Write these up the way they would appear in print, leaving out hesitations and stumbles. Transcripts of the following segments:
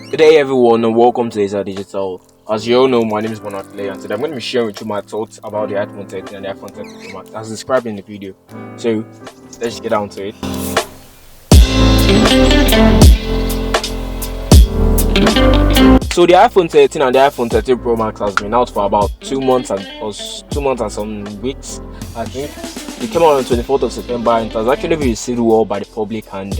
Good day, everyone, and welcome to Asia Digital. As you all know, my name is Bernard Clay, and today I'm going to be sharing with you my thoughts about the iPhone 13 and the iPhone 13 Pro Max, as described in the video. So, let's get down to it. So, the iPhone 13 and the iPhone 13 Pro Max has been out for about 2 months and some weeks, I think. It came out on the 24th of September and it has actually been received well by the public, and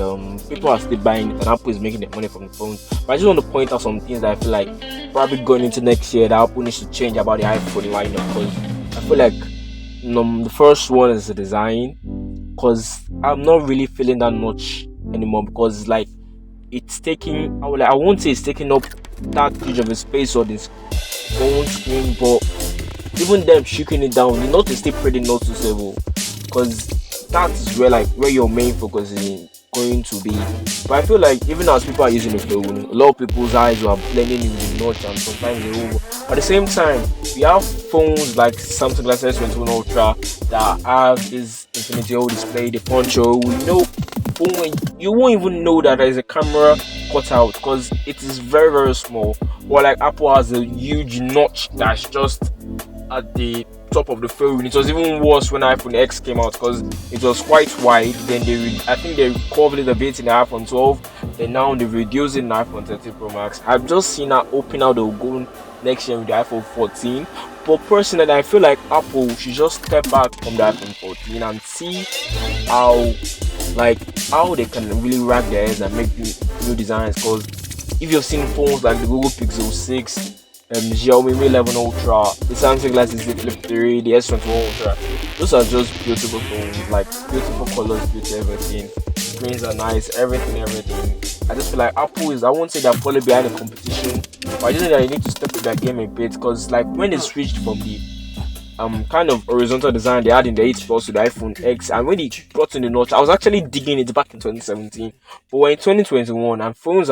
people are still buying it, and Apple is making the money from the phone. But I just want to point out some things that I feel like probably going into next year that Apple needs to change about the iPhone lineup, because I feel like the first one is the design, because I'm not really feeling that much anymore, because like it's taking, I won't say it's taking up that huge of a space on this phone screen, but even them shooting it down, the note is still pretty noticeable, because that's where your main focus is going to be. But I feel like even as people are using the phone, a lot of people's eyes are blending in with the notch, and sometimes they over. At the same time, we have phones like Samsung Galaxy S21 Ultra that have this Infinity O display, the Poncho. You won't even know that there is a camera cut out, because it is very very small. Or like Apple has a huge notch that's just at the top of the phone. It was even worse when iPhone X came out, because it was quite wide. Then I think they covered it a bit in the iPhone 12. Then now they've reduced it in the iPhone 13 Pro Max. I've just seen that open out, they'll go next year with the iPhone 14. But personally, I feel like Apple should just step back from the iPhone 14 and see how they can really rack their heads and make new designs. Because if you've seen phones like the Google Pixel 6, Xiaomi Mi 11 Ultra, the Samsung Galaxy Z Flip 3, the S21 Ultra, those are just beautiful phones, like beautiful colors, beautiful everything. Screens are nice, everything. I just feel like Apple is, I won't say they're probably behind the competition, but I just think that they need to step up their game a bit, because like when they switched from the kind of horizontal design they had in the 8 Plus to the iPhone X, and when they brought in the notch, I was actually digging it back in 2017. But we're in 2021, and phone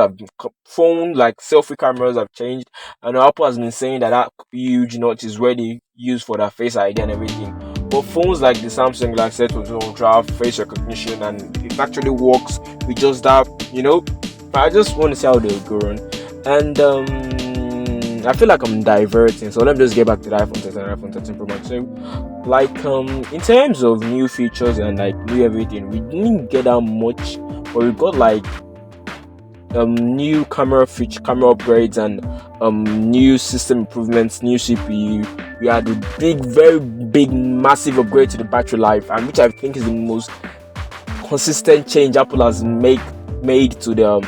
like selfie cameras have changed, and Apple has been saying that huge notch is where they use for their Face ID and everything. But phones like the Samsung Galaxy S22 Ultra have face recognition, and it actually works with just that, I just want to see how they'll go on. And I feel like I'm diverting, so let me just get back to the iPhone 13 and iPhone 13 Pro Max. So, in terms of new features and like new everything, we didn't get that much, but we got like new camera upgrades, and new system improvements, new CPU. We had a very big, massive upgrade to the battery life, and which I think is the most consistent change Apple has made to the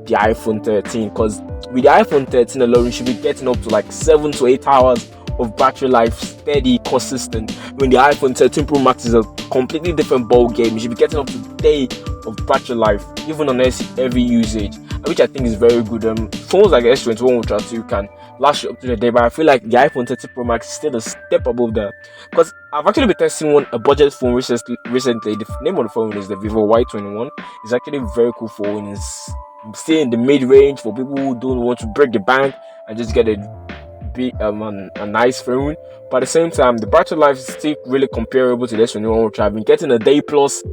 iPhone 13, because with the iPhone 13 alone, you should be getting up to like 7 to 8 hours of battery life, steady, consistent. When the iPhone 13 Pro Max is a completely different ball game, you should be getting up to a day of battery life, even on heavy usage, which I think is very good. Phones like S21 Ultra 2 can last you up to the day, but I feel like the iPhone 13 Pro Max is still a step above that, because I've actually been testing a budget phone recently. The name of the phone is the Vivo Y21. It's actually a very cool phone. It's still in the mid-range for people who don't want to break the bank and just get a nice phone. But at the same time, the battery life is still really comparable to the S21 Ultra. I've been getting a day plus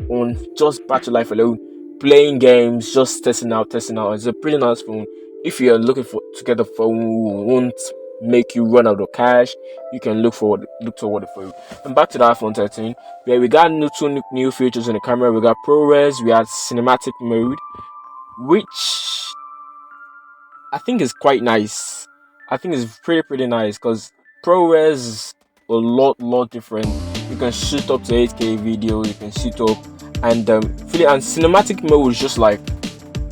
on just battery life alone, playing games, just testing out. It's a pretty nice phone. If you're looking to get a phone who won't make you run out of cash, you can look toward the phone. And back to the iPhone 13, where we got two new features in the camera. We got ProRes, we had cinematic mode, which I think is quite nice. I think it's pretty nice, because ProRes is a lot different. You can shoot up to 8K video, you can shoot up, and cinematic mode is just like,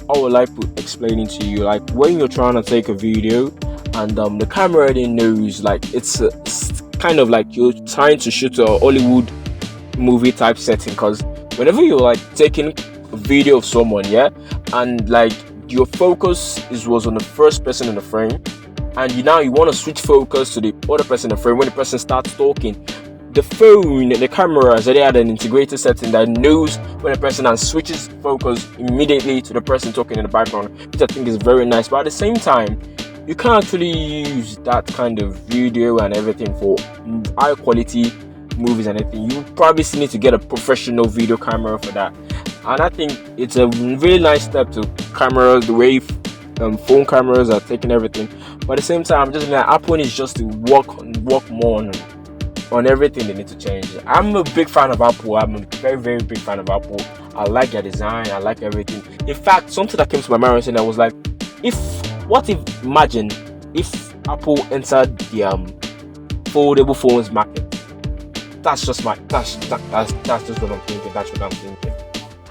how will I explain it to you? Like when you're trying to take a video, and the camera already knows, like it's kind of like you're trying to shoot a Hollywood movie type setting, because whenever you're like taking a video of someone, and like your focus was on the first person in the frame, and you want to switch focus to the other person in the frame when the person starts talking, the phone, the camera has already had an integrated setting that knows when a person, and switches focus immediately to the person talking in the background, which I think is very nice. But at the same time, you can't actually use that kind of video and everything for high quality movies and anything. You probably still need to get a professional video camera for that. And I think it's a really nice step to camera, the way phone cameras are taking everything. But at the same time, I'm just like Apple needs just to work more on everything they need to change. I'm a big fan of Apple. I'm a very, very big fan of Apple. I like their design. I like everything. In fact, something that came to my mind recently, I was like, imagine if Apple entered the foldable phones market. That's just that's just what I'm thinking. That's what I'm thinking.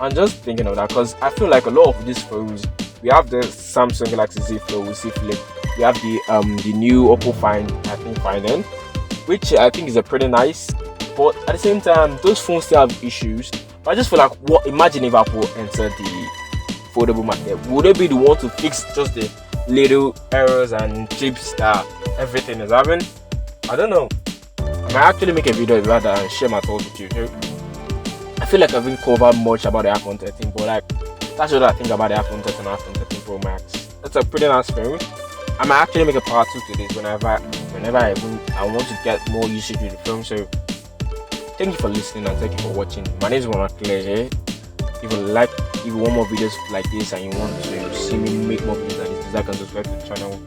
I'm just thinking of that because I feel like a lot of these phones, we have the Samsung Galaxy Z Flip, we have the new Oppo Find N, which I think is a pretty nice. But at the same time, those phones still have issues. But I just feel like, imagine if Apple entered the foldable market. Would they be the one to fix just the little errors and chips that everything is having? I don't know. I might actually make a video about that and share my thoughts with you. I feel like I haven't covered much about the iPhone 13, but like that's what I think about the iPhone 13 and iPhone 13 Pro Max. It's a pretty nice phone. I might actually make a part 2 to this whenever I want to get more usage with the phone. So thank you for listening and thank you for watching. My name is Mama Pleasure. If you want more videos like this and you want to see me make more videos like this, please like and subscribe to the channel.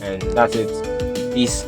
And that's it. Peace.